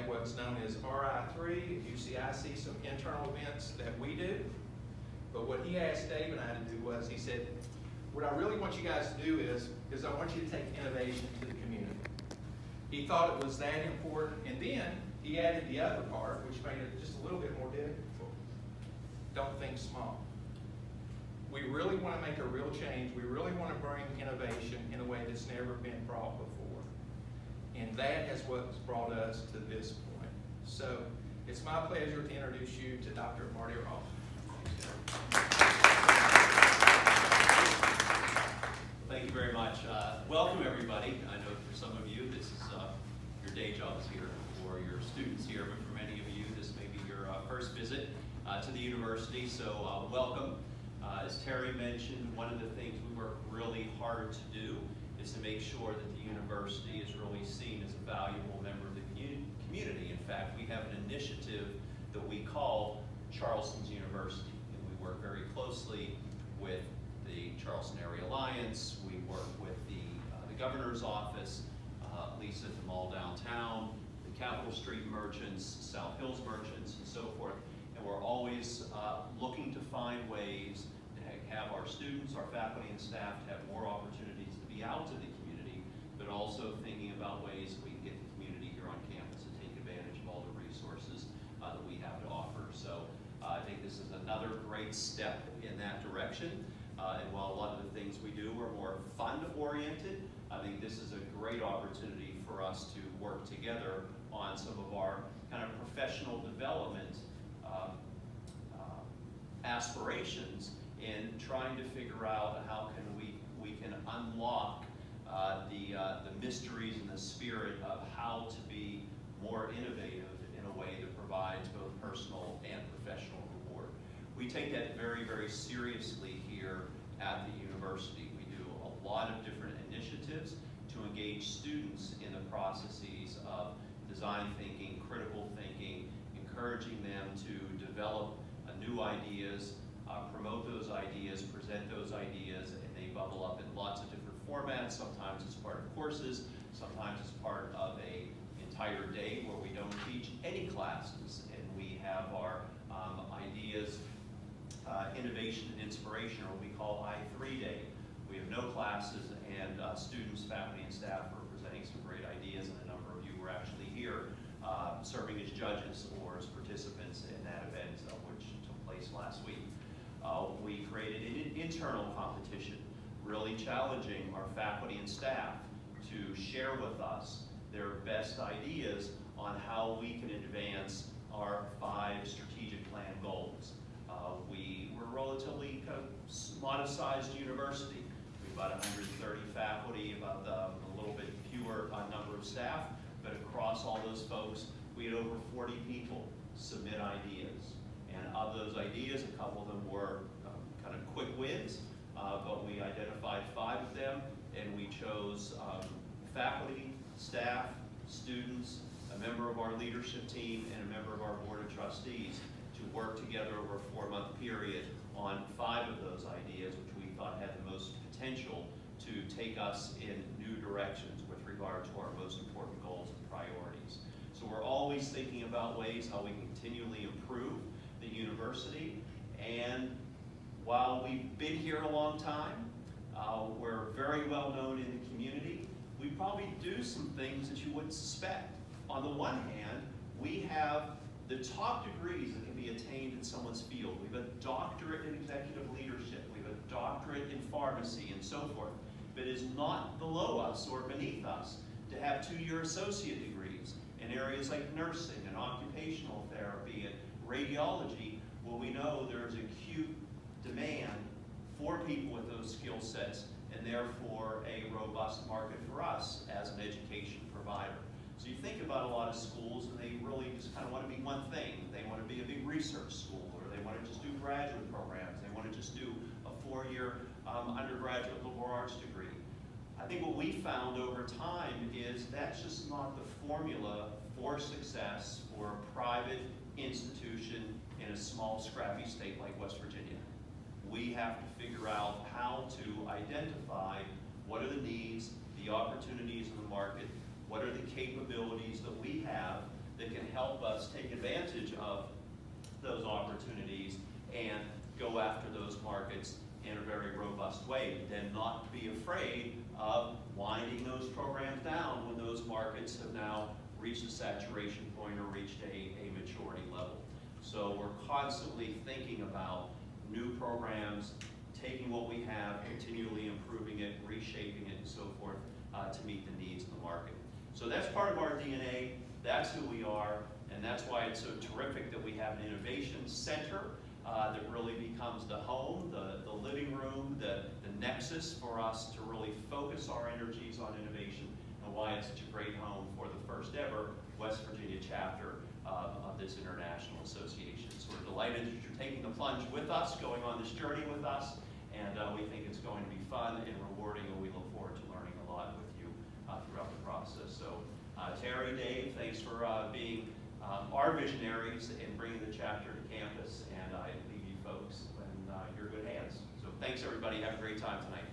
have what's known as RI3 at UCIC, some internal events that we do. But what he asked Dave and I to do was, he said, what I really want you guys to do is I want you to take innovation to the community. He thought it was that important, and then he added the other part, which made it just a little bit more difficult. Don't think small. We really want to make a real change. We really want to bring innovation in a way that's never been brought before. And that is what's brought us to this point. So it's my pleasure to introduce you to Dr. Marty Roth. Thank you very much. Welcome, everybody. I know for some of you, this is your day jobs here, or your students here, but for many of you, this may be your first visit to the university, so welcome. As Terry mentioned, one of the things we work really hard to do is to make sure that the university is really seen as a valuable member of the community. In fact, we have an initiative that we call Charleston's University, and we work very closely with the Charleston Area Alliance. We work with the governor's office, Lisa at the mall downtown, the Capitol Street merchants, South Hills merchants, and so forth. And we're always looking to find ways to have our students, our faculty and staff to have more opportunities to be out to the community, but also thinking about ways that we can get the community here on campus to take advantage of all the resources that we have to offer. So I think this is another great step in that direction. And while a lot of the things we do are more fund-oriented, I think this is a great opportunity for us to work together on some of our kind of professional development aspirations in trying to figure out how can we can unlock the mysteries and the spirit of how to be more innovative in a way that provides both personal and professional reward. We take that very, very seriously here at the university. We do a lot of different initiatives to engage students in the processes of design thinking, critical thinking, encouraging them to develop new ideas, promote those ideas, present those ideas, and they bubble up in lots of different formats. Sometimes it's part of courses, sometimes it's part of an entire day where we don't teach any classes, and we have our ideas, innovation and inspiration, or what we call I3 Day. We have no classes, and students, faculty, and staff are presenting some great ideas, and a number of you were actually here serving as judges or as participants in that event, which took place last week. We created an internal competition, really challenging our faculty and staff to share with us their best ideas on how we can advance our 5 strategic plan goals. We were a relatively kind of modest-sized university. We have about 130 faculty, about a little bit fewer number of staff, but across all those folks, we had over 40 people submit ideas. And of those ideas, a couple of them were kind of quick wins, but we identified 5 of them, and we chose faculty, staff, students, a member of our leadership team, and a member of our board of trustees to work together over a 4-month period on 5 of those ideas, which we thought had the most potential to take us in new directions with regard to our most important goals and priorities. So we're always thinking about ways how we continually improve the university, and while we've been here a long time, we're very well known in the community, we probably do some things that you wouldn't suspect. On the one hand, we have the top degrees that can be attained in someone's field. We have a doctorate in executive leadership, we have a doctorate in pharmacy, and so forth. But it is not below us or beneath us to have 2-year associate degrees in areas like nursing and occupational therapy and radiology, where we know there's acute demand for people with those skill sets, and therefore a robust market for us as an education provider. So you think about a lot of schools, and they really just kind of want to be one thing. They want to be a big research school, or they want to just do graduate programs. They want to just do a 4-year undergraduate liberal arts degree. I think what we found over time is that's just not the formula for success for a private institution in a small, scrappy state like West Virginia. We have to figure out how to identify what are the needs, the opportunities in the market, what are the capabilities that we have that can advantage of those opportunities and go after those markets in a very robust way. Then not be afraid of winding those programs down when those markets have now reached a saturation point or reached a maturity level. So we're constantly thinking about new programs, taking what we have, continually improving it, reshaping it, and so forth, to meet the needs of the market. So that's part of our DNA, that's who we are, and that's why it's so terrific that we have an innovation center that really becomes the home, the living room, the nexus for us to really focus our energies on innovation, and why it's such a great home for the first ever West Virginia chapter of this international association. So we're delighted that you're taking the plunge with us, going on this journey with us, and we think it's going to be fun and rewarding, and we look forward to learning a lot with you throughout the process. So Terry, Dave, thanks for being our visionaries and bringing the chapter to campus, and I leave you folks in your good hands. So thanks everybody, have a great time tonight.